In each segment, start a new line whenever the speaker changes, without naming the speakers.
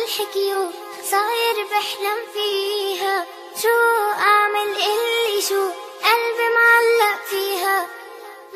الحكي صاير بحلم فيها شو أعمل اللي شو قلبي معلق فيها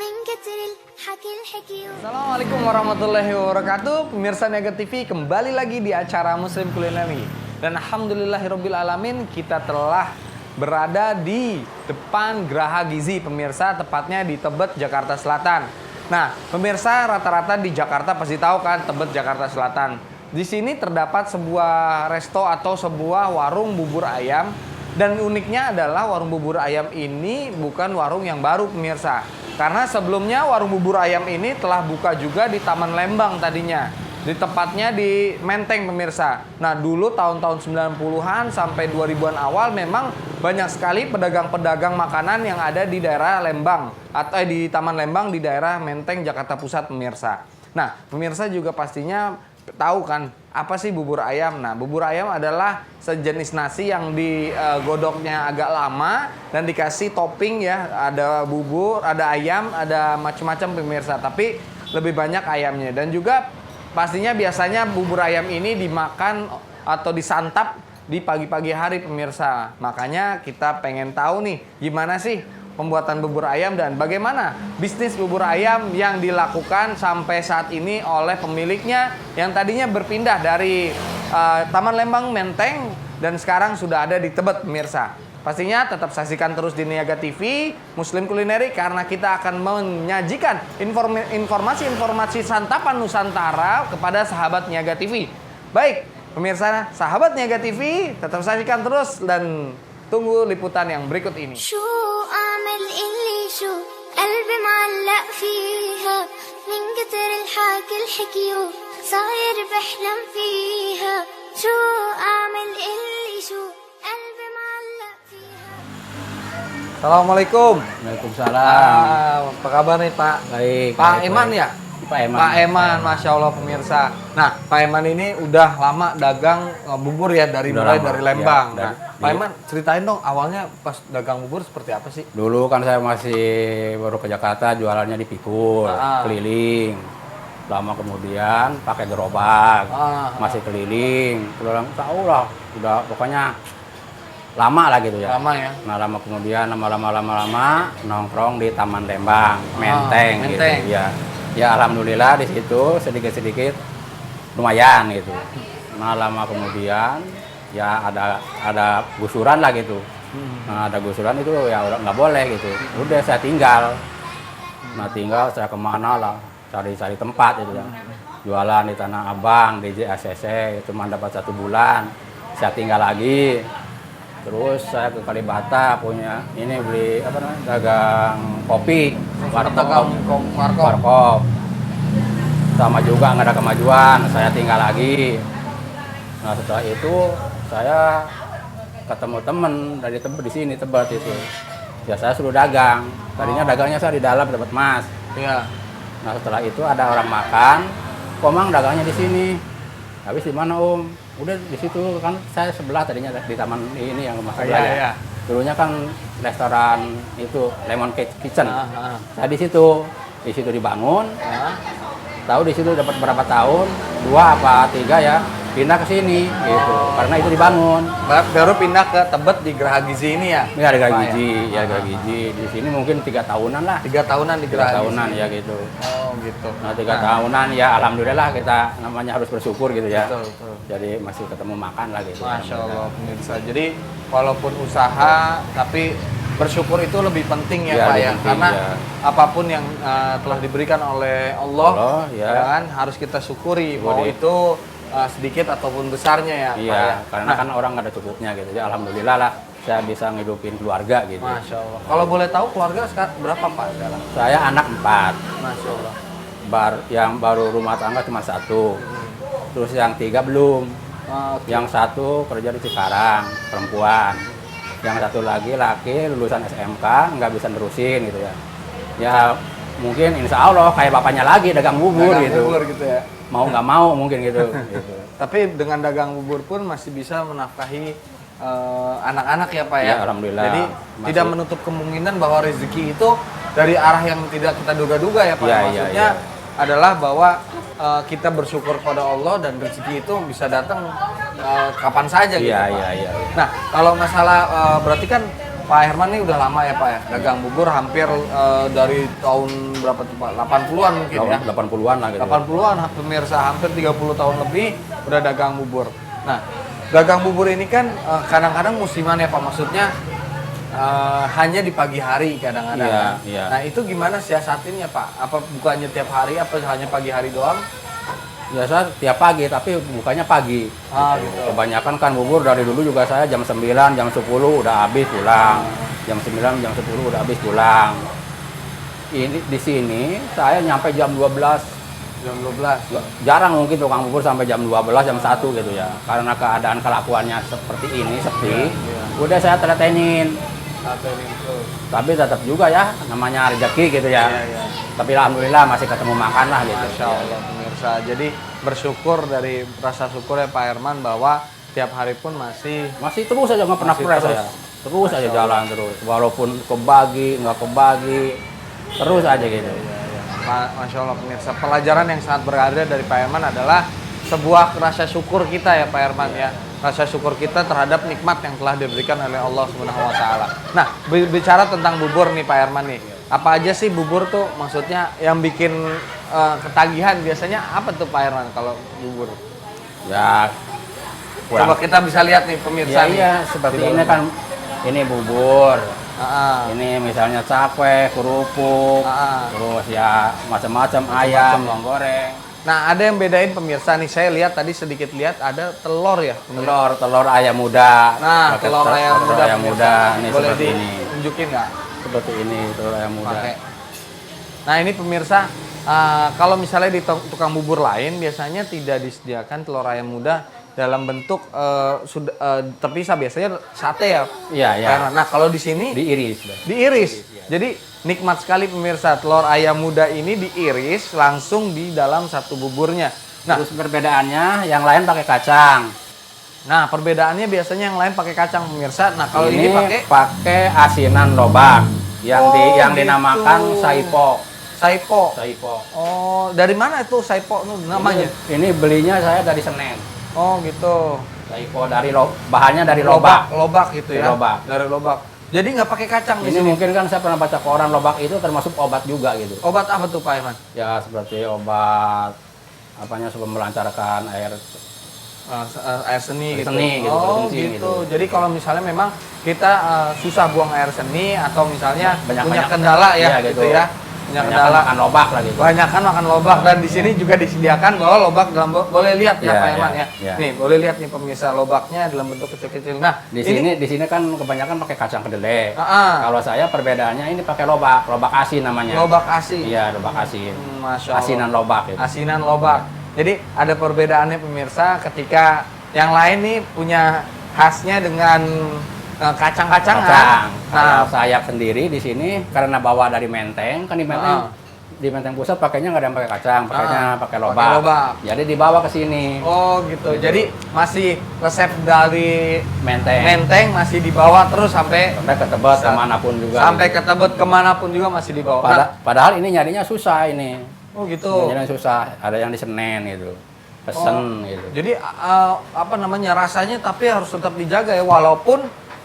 من كتر الحكي الحكي.
Assalamualaikum warahmatullahi wabarakatuh. Pemirsa Niaga TV, kembali lagi di acara Muslim Kulineri. Dan alhamdulillahirabbil alamin, kita telah berada di depan Geraha Gizi pemirsa, tepatnya di Tebet, Jakarta Selatan. Nah, pemirsa rata-rata di Jakarta pasti tahu kan Tebet, Jakarta Selatan. Di sini terdapat sebuah resto atau sebuah warung bubur ayam. Dan uniknya adalah warung bubur ayam ini bukan warung yang baru pemirsa. Karena sebelumnya warung bubur ayam ini telah buka juga di Taman Lembang tadinya. Di tepatnya di Menteng pemirsa. Nah dulu tahun-tahun 90-an sampai 2000-an awal memang banyak sekali pedagang-pedagang makanan yang ada di daerah Lembang. Atau di Taman Lembang di daerah Menteng, Jakarta Pusat pemirsa. Nah pemirsa juga pastinya tahu kan apa sih bubur ayam. Nah bubur ayam adalah sejenis nasi yang digodoknya agak lama dan dikasih topping ya. Ada bubur, ada ayam, ada macam-macam pemirsa. Tapi lebih banyak ayamnya. Dan juga pastinya biasanya bubur ayam ini dimakan atau disantap di pagi-pagi hari pemirsa. Makanya kita pengen tahu nih gimana sih pembuatan bubur ayam dan bagaimana bisnis bubur ayam yang dilakukan sampai saat ini oleh pemiliknya yang tadinya berpindah dari Taman Lembang Menteng dan sekarang sudah ada di Tebet pemirsa. Pastinya tetap saksikan terus di Niaga TV Muslim Kulineri karena kita akan menyajikan informasi-informasi santapan Nusantara kepada sahabat Niaga TV. Baik, pemirsa sahabat Niaga TV, tetap saksikan terus dan tunggu liputan yang berikut ini.
شو أعمل اللي شو قلبي معلق فيها من كتر الحكي الحكي صاير بحلم فيها شو أعمل اللي شو قلبي معلق فيها.
Assalamualaikum.
Waalaikumsalam.
Apa kabar nih Pak?
Baik.
Pak
baik,
Eman
baik.
ya?
Pak Eman.
Pak Eman, Masya Allah pemirsa. Nah, Pak Eman ini udah lama dagang bubur ya dari
Udah
mulai
lama,
dari Lembang.
ya,
Nah, Pak Eman ceritain dong awalnya pas dagang bubur seperti apa sih?
Dulu kan saya masih baru ke Jakarta, jualannya di Pikul, keliling. Lama kemudian pakai gerobak, masih keliling. Pulang tahu lah, udah pokoknya lama lah gitu ya.
Lama ya.
Nah lama kemudian lama nongkrong di Taman Lembang, Menteng, gitu.
Menteng.
Ya alhamdulillah di situ sedikit lumayan gitu. Nah lama kemudian ya ada gusuran lah gitu. Nah ada gusuran itu ya udah nggak boleh gitu. Udah saya tinggal. Nah tinggal saya kemana lah cari tempat gitu ya. Jualan di Tanah Abang, di JACC, cuma dapat 1 bulan. Saya tinggal lagi. Terus saya ke Kalibata punya ini beli apa namanya dagang kopi, warkop. Sama juga nggak ada kemajuan, saya tinggal lagi. Nah setelah itu saya ketemu temen dari Tebet di sini Tebet itu. Ya saya suruh dagang. Tadinya dagangnya saya di dalam dapat mas.
Iya.
Nah setelah itu ada orang makan, Komang dagangnya di sini. Habis di mana Om? Udah di situ kan saya sebelah tadinya di taman ini yang rumah sebelah ya. Dulunya kan restoran itu Lemon Kitchen. Saya di situ dibangun. Tahu di situ dapat berapa tahun? 2 apa 3 ya. Pindah ke sini gitu. Karena itu dibangun.
Baru pindah ke Tebet di Geraha Gizi ini ya?
Ini ada Geraha Gizi, ya Geraha Gizi. Di sini mungkin 3 tahunan lah.
3 tahunan di
3
Geraha
tahunan
Gizi.
ya gitu.
Oh gitu.
Nah 3 tahunan ya alhamdulillah kita namanya harus bersyukur gitu ya.
Betul.
Jadi masih ketemu makan lah gitu.
Masya Allah pemirsa. Jadi walaupun usaha tapi bersyukur itu lebih penting ya,
Ya,
Pak
lebih
ya.
penting,
Karena
ya.
apapun yang telah diberikan oleh Allah,
ya.
kan harus kita syukuri mau itu sedikit ataupun besarnya ya,
Iya,
Pak ya.
karena kan orang nggak ada cukupnya gitu. Ya alhamdulillah lah saya bisa ngidupin keluarga gitu.
Masya Allah. Kalau boleh tahu keluarga sekarang berapa Pak sekarang?
Saya anak 4.
Masya Allah.
Yang baru rumah tangga cuma 1. Terus yang 3 belum. Yang 1 kerja di Cikarang, perempuan. Yang 1 lagi laki lulusan SMK nggak bisa nerusin gitu ya. Ya mungkin insya Allah kayak bapaknya lagi dagang bubur gitu.
Bubur gitu ya.
Mau nggak mau mungkin gitu.
Tapi dengan dagang bubur pun masih bisa menafkahi anak-anak ya Pak ya.
Ya, alhamdulillah.
Jadi
Masih.
tidak menutup kemungkinan bahwa rezeki itu dari arah yang tidak kita duga-duga ya Pak.
Ya,
Maksudnya
ya.
adalah bahwa kita bersyukur kepada Allah dan rezeki itu bisa datang kapan saja gitu.
Iya,
Pak.
iya, iya.
Nah, kalau masalah berarti kan Pak Herman ini udah lama ya Pak ya, dagang bubur hampir dari tahun berapa tuh Pak? 80-an mungkin ya?
80-an lah gitu.
80-an, pemirsa hampir 30 tahun lebih udah dagang bubur. Nah, dagang bubur ini kan kadang-kadang musiman ya Pak, maksudnya hanya di pagi hari kadang-kadang.
Iya,
Kan?
iya.
Nah, itu gimana siasatinnya Pak? Apa bukannya tiap hari, apa hanya pagi hari doang?
Biasa tiap pagi, tapi bukannya pagi.
Gitu.
Kebanyakan kan bubur dari dulu juga saya jam 9, jam 10 udah habis pulang. Jam 9, jam 10 udah habis pulang. Ini di sini saya nyampe jam 12.
Jam 12.
Jarang mungkin tukang bubur sampai jam 12, jam 1 gitu ya. Karena keadaan kelakuannya seperti ini, sepi.
Iya.
Udah saya teleponin. Tapi tetap juga ya, namanya rezeki gitu ya.
Iya, iya.
Tapi alhamdulillah masih ketemu makan lah gitu.
Masya Allah pemirsa. Jadi bersyukur dari rasa syukur ya Pak Herman bahwa tiap hari pun masih
Masih terus aja nggak pernah
Masih
stres
terus.
saya. Terus aja jalan terus. Walaupun kebagi, nggak kebagi, terus aja gitu.
Masya Allah pemirsa. Pelajaran yang sangat berharga dari Pak Herman adalah sebuah rasa syukur kita ya Pak Herman ya. Rasa syukur kita terhadap nikmat yang telah diberikan oleh Allah Subhanahu wa taala. Nah, bicara tentang bubur nih Pak Herman nih. Apa aja sih bubur tuh maksudnya yang bikin ketagihan biasanya apa tuh Pak Herman kalau bubur?
Ya,
Coba kita bisa lihat nih pemirsa nih.
iya, seperti
Di
ini
dalam.
kan, ini bubur.
Ah,
Ini misalnya capek, kerupuk, terus ya macam-macam ayam, bawang goreng.
Nah, ada yang bedain pemirsa nih. Saya lihat tadi sedikit lihat ada telur ya.
Telur ayam muda.
Nah,
Pakai
telur ayam muda.
ayam
pemirsa.
muda. Ini
Boleh
seperti ini.
ditunjukin nggak?
Seperti ini telur ayam muda.
Pakai. Nah, ini pemirsa, kalau misalnya di tukang bubur lain biasanya tidak disediakan telur ayam muda dalam bentuk sudah terpisah, biasanya sate ya.
Iya, iya.
Nah, kalau di sini
Diiris.
diiris. Jadi nikmat sekali pemirsa, telur ayam muda ini diiris langsung di dalam satu buburnya. Nah,
Terus perbedaannya yang lain pakai kacang.
nah perbedaannya biasanya yang lain pakai kacang pemirsa. Nah, kalau ini
pakai asinan lobak yang yang
gitu.
dinamakan saipo.
Saipo.
Saipo.
Oh, dari mana itu Saipo namanya?
Ini belinya saya dari Senen.
Oh, gitu.
Saipo dari bahannya dari lobak.
Lobak gitu ya.
Dari lobak.
Dari lobak. Jadi nggak pakai kacang di
Ini
sini.
mungkin kan saya pernah baca koran lobak itu termasuk obat juga gitu.
Obat apa tuh Pak Iman?
Ya seperti obat apanya supaya melancarkan air
Air seni gitu.
seni gitu,
Oh,
berkencing
gitu.
gitu.
Jadi kalau misalnya memang kita susah buang air seni atau misalnya punya
Banyak-banyak.
kendala ya,
Iya,
gitu
gitu.
ya. Punya
Banyak
kendala.
makan lobak lah gitu.
Banyakan makan lobak, dan di sini juga disediakan bahwa lobak dalam boleh lihat ya
Iya,
Pak Iman
iya,
ya.
iya.
Nih, boleh lihat nih pemirsa lobaknya dalam bentuk kecil-kecil. Nah,
Di sini kan kebanyakan pakai kacang kedelai.
Ah.
Kalau saya perbedaannya ini pakai lobak asin namanya.
lobak asin.
Iya, lobak asin.
Masya Allah.
Asinan lobak gitu.
Asinan lobak. Jadi ada perbedaannya pemirsa ketika yang lain nih punya khasnya dengan kacang-kacangan.
Kacang.
Nah,
Kalau saya sendiri di sini karena bawa dari Menteng, kan di Menteng di Menteng Pusat pakainya nggak ada yang pakai kacang, pakainya pakai lobak.
Pakai lobak.
Jadi dibawa ke sini.
oh gitu. Jadi masih resep dari
Menteng.
Menteng masih dibawa terus sampai
Sampai ke Tebet kemanapun juga.
sampai
gitu.
ke Tebet kemanapun juga masih dibawa. Nah,
Padahal ini nyarinya susah ini.
oh gitu.
Nyarinya susah. Ada yang di Senen gitu. Pesen gitu.
Jadi apa namanya, rasanya tapi harus tetap dijaga ya, walaupun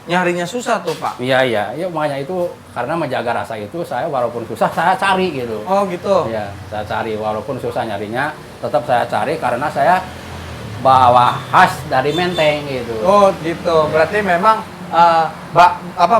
nyarinya susah tuh Pak.
Iya, makanya itu karena menjaga rasa itu saya walaupun susah saya cari gitu.
Oh gitu.
Iya, saya cari walaupun susah nyarinya tetap saya cari karena saya bawa khas dari Menteng gitu.
Oh gitu. Berarti memang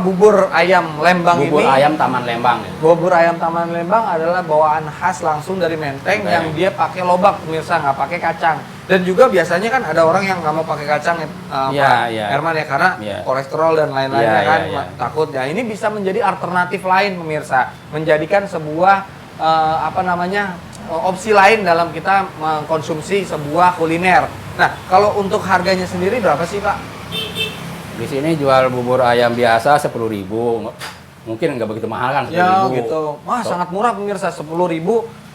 bubur ayam Lembang
Bubur
ini.
ayam Taman Lembang. Gitu.
Bubur ayam Taman Lembang adalah bawaan khas langsung dari Menteng yang dia pakai lobak pemirsa, nggak pakai kacang. Dan juga biasanya kan ada orang yang nggak mau pakai kacang Pak Herman ya, karena kolesterol dan lain-lainnya kan takut. Ya ini bisa menjadi alternatif lain pemirsa, menjadikan sebuah opsi lain dalam kita mengkonsumsi sebuah kuliner. Nah, kalau untuk harganya sendiri berapa sih Pak?
Di sini jual bubur ayam biasa 10.000. Mungkin nggak begitu mahal kan 10.000.
Ya gitu. Wah, sangat murah pemirsa, 10.000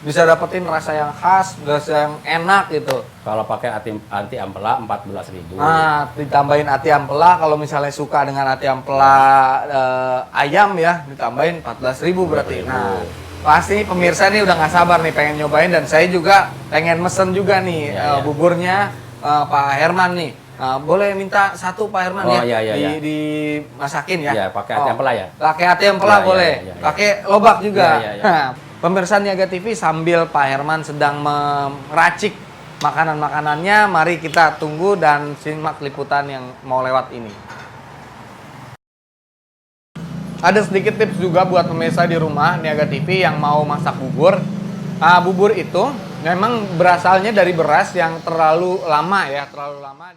bisa dapetin rasa yang khas, rasa yang enak gitu.
Kalau pakai ati ampela 14.000.
Nah, ditambahin ati ampela, kalau misalnya suka dengan ati ampela ayam ya, ditambahin 14.000 berarti. Nah, pasti pemirsa nih udah nggak sabar nih pengen nyobain, dan saya juga pengen mesen juga nih
Iya, iya.
buburnya Pak Herman nih. Boleh minta satu Pak Herman
Oh,
ya,
iya, iya, iya.
dimasakin ya.
Iya, pakai ati ampela ya?
Pakai ati ampela
Iya,
boleh,
iya, iya.
pakai lobak juga.
Iya, iya, iya.
Nah, pemirsa Niaga TV, sambil Pak Herman sedang meracik makanan-makanannya, mari kita tunggu dan simak liputan yang mau lewat ini. Ada sedikit tips juga buat pemirsa di rumah Niaga TV yang mau masak bubur. Bubur itu memang berasalnya dari beras yang terlalu lama ya, terlalu lama